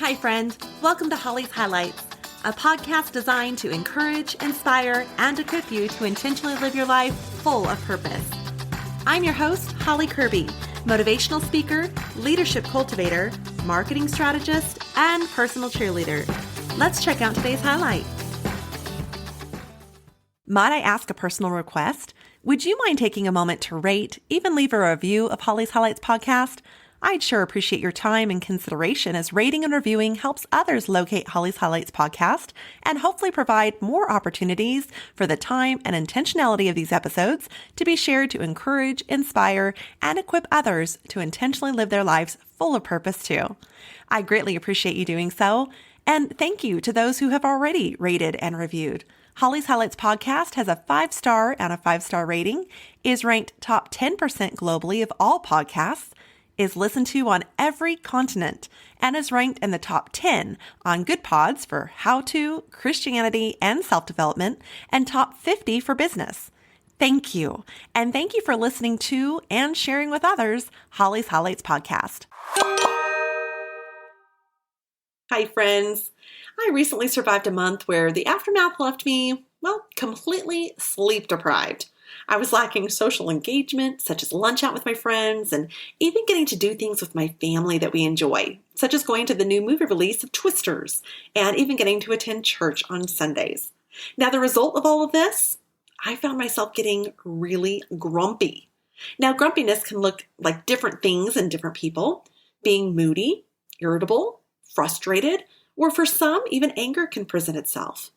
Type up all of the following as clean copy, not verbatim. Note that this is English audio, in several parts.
Hi, friend. Welcome to Holly's Highlights, a podcast designed to encourage, inspire, and equip you to intentionally live your life full of purpose. I'm your host, Holly Kirby, motivational speaker, leadership cultivator, marketing strategist, and personal cheerleader. Let's check out today's highlight. Might I ask a personal request? Would you mind taking a moment to rate, even leave a review of Holly's Highlights podcast? I'd sure appreciate your time and consideration, as rating and reviewing helps others locate Holly's Highlights podcast and hopefully provide more opportunities for the time and intentionality of these episodes to be shared to encourage, inspire, and equip others to intentionally live their lives full of purpose too. I greatly appreciate you doing so, and thank you to those who have already rated and reviewed. Holly's Highlights podcast has a 5-star and a 5-star rating, is ranked top 10% globally of all podcasts, is listened to on every continent, and is ranked in the top 10 on Good Pods for how-to, Christianity, and self-development, and top 50 for business. Thank you. And thank you for listening to and sharing with others Holly's Highlights podcast. Hi, friends. I recently survived a month where the aftermath left me, completely sleep deprived. I was lacking social engagement, such as lunch out with my friends, and even getting to do things with my family that we enjoy, such as going to the new movie release of Twisters, and even getting to attend church on Sundays. Now, the result of all of this, I found myself getting really grumpy. Now, grumpiness can look like different things in different people. Being moody, irritable, frustrated, or for some, even anger can present itself.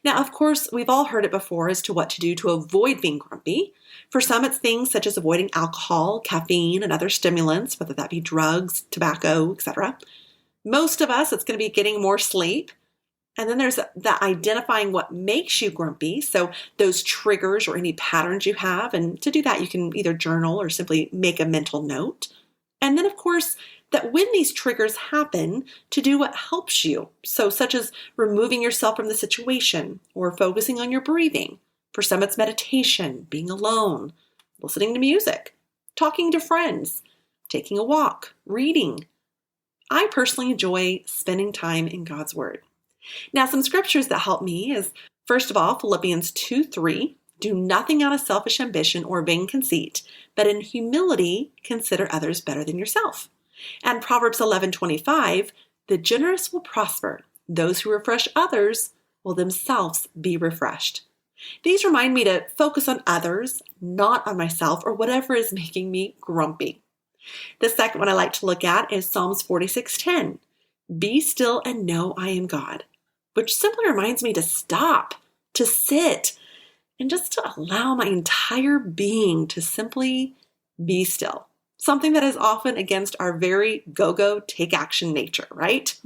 Now, of course, we've all heard it before as to what to do to avoid being grumpy. For some, it's things such as avoiding alcohol, caffeine, and other stimulants, whether that be drugs, tobacco, etc. Most of us, it's going to be getting more sleep. And then there's that identifying what makes you grumpy, so those triggers or any patterns you have. And to do that, you can either journal or simply make a mental note. And then, of course, that when these triggers happen, to do what helps you. So such as removing yourself from the situation or focusing on your breathing. For some, it's meditation, being alone, listening to music, talking to friends, taking a walk, reading. I personally enjoy spending time in God's Word. Now, some scriptures that help me is, first of all, Philippians 2:3. Do nothing out of selfish ambition or vain conceit, but in humility consider others better than yourself. And Proverbs 11:25, the generous will prosper. Those who refresh others will themselves be refreshed. These remind me to focus on others, not on myself or whatever is making me grumpy. The second one I like to look at is Psalms 46:10. Be still and know I am God, which simply reminds me to stop, to sit, and just to allow my entire being to simply be still. Something that is often against our very go-go, take-action nature, right?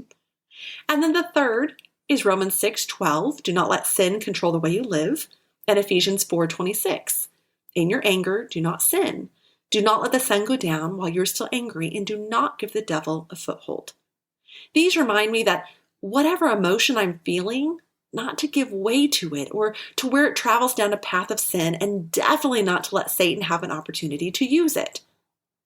And then the third is Romans 6:12. Do not let sin control the way you live. And Ephesians 4:26. In your anger, do not sin. Do not let the sun go down while you're still angry, and do not give the devil a foothold. These remind me that whatever emotion I'm feeling, not to give way to it or to where it travels down a path of sin, and definitely not to let Satan have an opportunity to use it.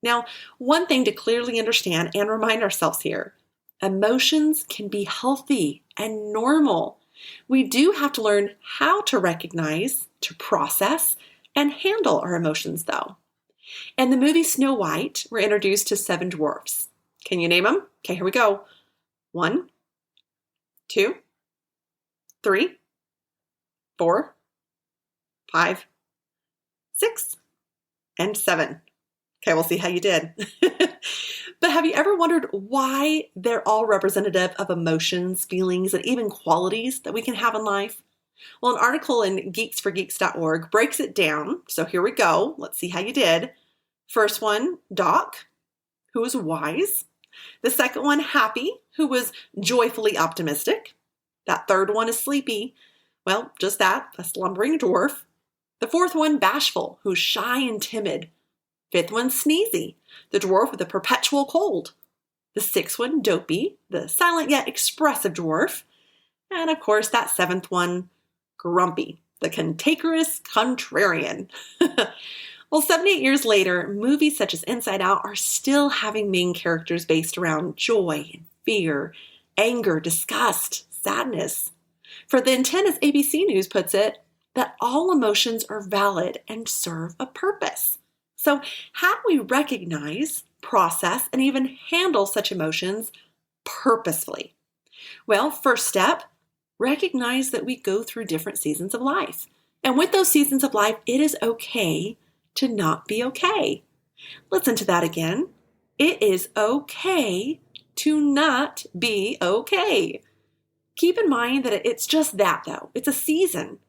Now, one thing to clearly understand and remind ourselves here, emotions can be healthy and normal. We do have to learn how to recognize, to process, and handle our emotions, though. In the movie Snow White, we're introduced to 7 dwarfs. Can you name them? Okay, here we go. 1, 2, 3, 4, 5, 6, and 7. Okay, we'll see how you did. But have you ever wondered why they're all representative of emotions, feelings, and even qualities that we can have in life? Well, an article in GeeksforGeeks.org breaks it down. So here we go. Let's see how you did. First one, Doc, who was wise. The second one, Happy, who was joyfully optimistic. That third one is Sleepy. Well, just that, a slumbering dwarf. The fourth one, Bashful, who's shy and timid. Fifth one, Sneezy, the dwarf with a perpetual cold. The sixth one, Dopey, the silent yet expressive dwarf. And of course, that seventh one, Grumpy, the cantankerous contrarian. Well, 78 years later, movies such as Inside Out are still having main characters based around joy and fear, anger, disgust, sadness. For the intent, as ABC News puts it, that all emotions are valid and serve a purpose. So how do we recognize, process, and even handle such emotions purposefully? Well, first step, recognize that we go through different seasons of life. And with those seasons of life, it is okay to not be okay. Listen to that again. It is okay to not be okay. Keep in mind that it's just that, though. It's a season.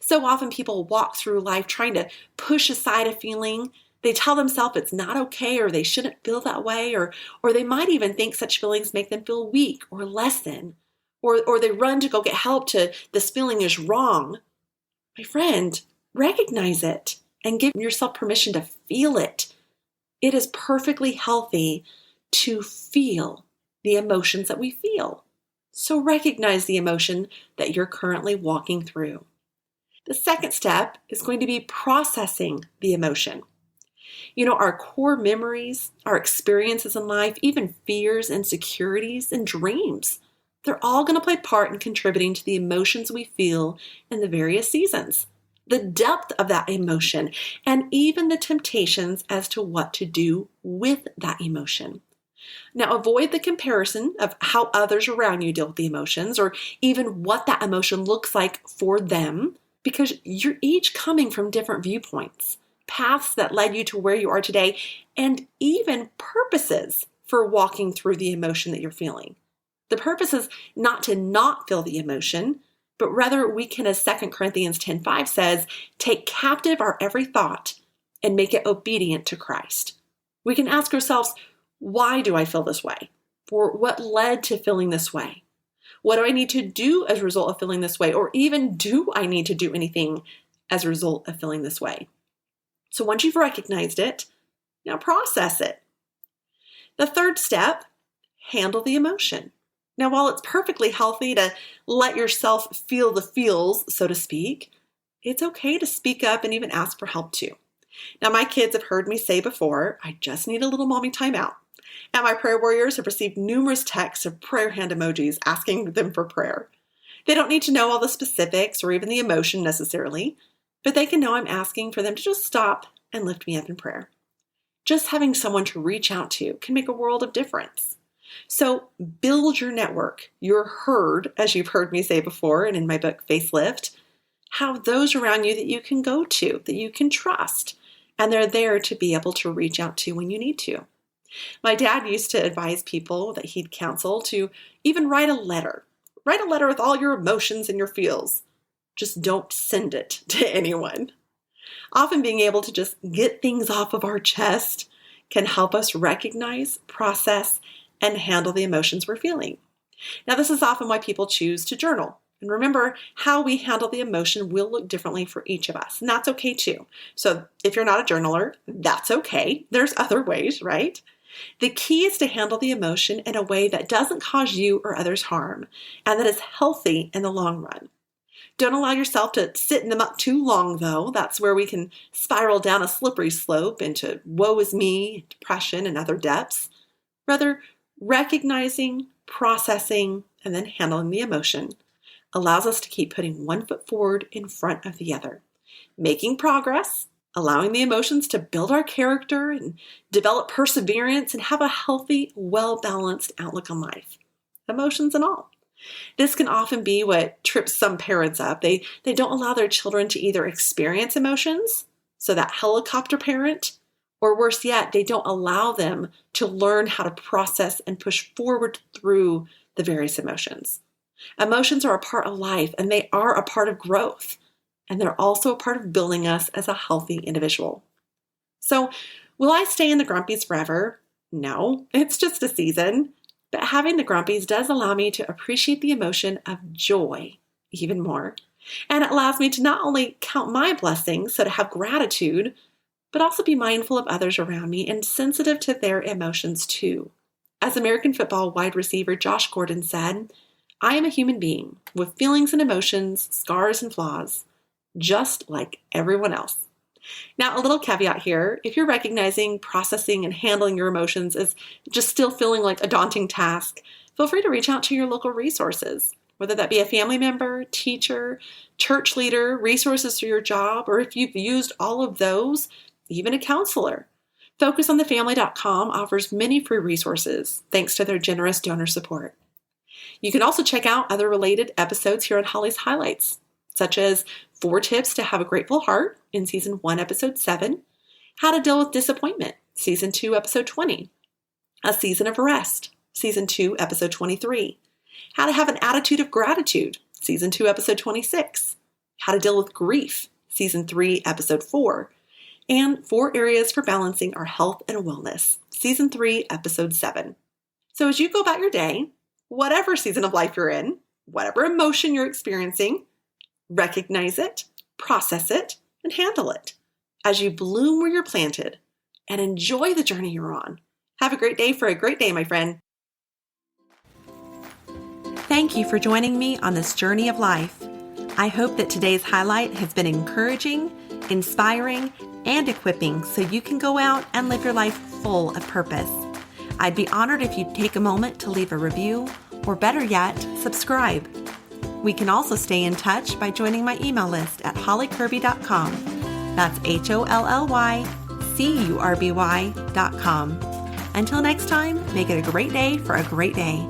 So often people walk through life trying to push aside a feeling. They tell themselves it's not okay or they shouldn't feel that way, or they might even think such feelings make them feel weak or less than, or they run to go get help to this feeling is wrong. My friend, recognize it and give yourself permission to feel it. It is perfectly healthy to feel the emotions that we feel. So recognize the emotion that you're currently walking through. The second step is going to be processing the emotion. Our core memories, our experiences in life, even fears, insecurities, and dreams, they're all going to play part in contributing to the emotions we feel in the various seasons, the depth of that emotion, and even the temptations as to what to do with that emotion. Now, avoid the comparison of how others around you deal with the emotions or even what that emotion looks like for them, because you're each coming from different viewpoints, paths that led you to where you are today, and even purposes for walking through the emotion that you're feeling. The purpose is not to not feel the emotion, but rather we can, as 2 Corinthians 10:5 says, take captive our every thought and make it obedient to Christ. We can ask ourselves, why do I feel this way? Or what led to feeling this way? What do I need to do as a result of feeling this way? Or even do I need to do anything as a result of feeling this way? So once you've recognized it, now process it. The third step, handle the emotion. Now, while it's perfectly healthy to let yourself feel the feels, so to speak, it's okay to speak up and even ask for help too. Now, my kids have heard me say before, I just need a little mommy time out. And my prayer warriors have received numerous texts of prayer hand emojis asking them for prayer. They don't need to know all the specifics or even the emotion necessarily, but they can know I'm asking for them to just stop and lift me up in prayer. Just having someone to reach out to can make a world of difference. So build your network. You're heard, as you've heard me say before, and in my book, Facelift, have those around you that you can go to, that you can trust, and they're there to be able to reach out to when you need to. My dad used to advise people that he'd counsel to even write a letter. Write a letter with all your emotions and your feels. Just don't send it to anyone. Often being able to just get things off of our chest can help us recognize, process, and handle the emotions we're feeling. Now, this is often why people choose to journal. And remember, how we handle the emotion will look differently for each of us, and that's okay too. So if you're not a journaler, that's okay. There's other ways, right? The key is to handle the emotion in a way that doesn't cause you or others harm, and that is healthy in the long run. Don't allow yourself to sit in them up too long, though. That's where we can spiral down a slippery slope into woe is me, depression, and other depths. Rather, recognizing, processing, and then handling the emotion allows us to keep putting one foot forward in front of the other, making progress, allowing the emotions to build our character and develop perseverance and have a healthy, well-balanced outlook on life, emotions and all. This can often be what trips some parents up. They don't allow their children to either experience emotions, so that helicopter parent, or worse yet, they don't allow them to learn how to process and push forward through the various emotions. Emotions are a part of life, and they are a part of growth, and they're also a part of building us as a healthy individual. So, will I stay in the grumpies forever? No, it's just a season. But having the grumpies does allow me to appreciate the emotion of joy even more. And it allows me to not only count my blessings, so to have gratitude, but also be mindful of others around me and sensitive to their emotions too. As American football wide receiver Josh Gordon said, I am a human being with feelings and emotions, scars and flaws, just like everyone else. Now, a little caveat here, if you're recognizing, processing, and handling your emotions is just still feeling like a daunting task, feel free to reach out to your local resources, whether that be a family member, teacher, church leader, resources for your job, or if you've used all of those, even a counselor. FocusOnTheFamily.com offers many free resources thanks to their generous donor support. You can also check out other related episodes here on Holly's Highlights, such as 4 Tips to Have a Grateful Heart in Season 1, Episode 7, How to Deal with Disappointment, Season 2, Episode 20, A Season of Rest, Season 2, Episode 23, How to Have an Attitude of Gratitude, Season 2, Episode 26, How to Deal with Grief, Season 3, Episode 4, and 4 Areas for Balancing Our Health and Wellness, Season 3, Episode 7. So as you go about your day, whatever season of life you're in, whatever emotion you're experiencing, recognize it, process it, and handle it as you bloom where you're planted and enjoy the journey you're on. Have a great day for a great day, my friend. Thank you for joining me on this journey of life. I hope that today's highlight has been encouraging, inspiring, and equipping so you can go out and live your life full of purpose. I'd be honored if you'd take a moment to leave a review, or better yet, subscribe. We can also stay in touch by joining my email list at hollycurby.com. That's HOLLYCURBY.com. Until next time, make it a great day for a great day.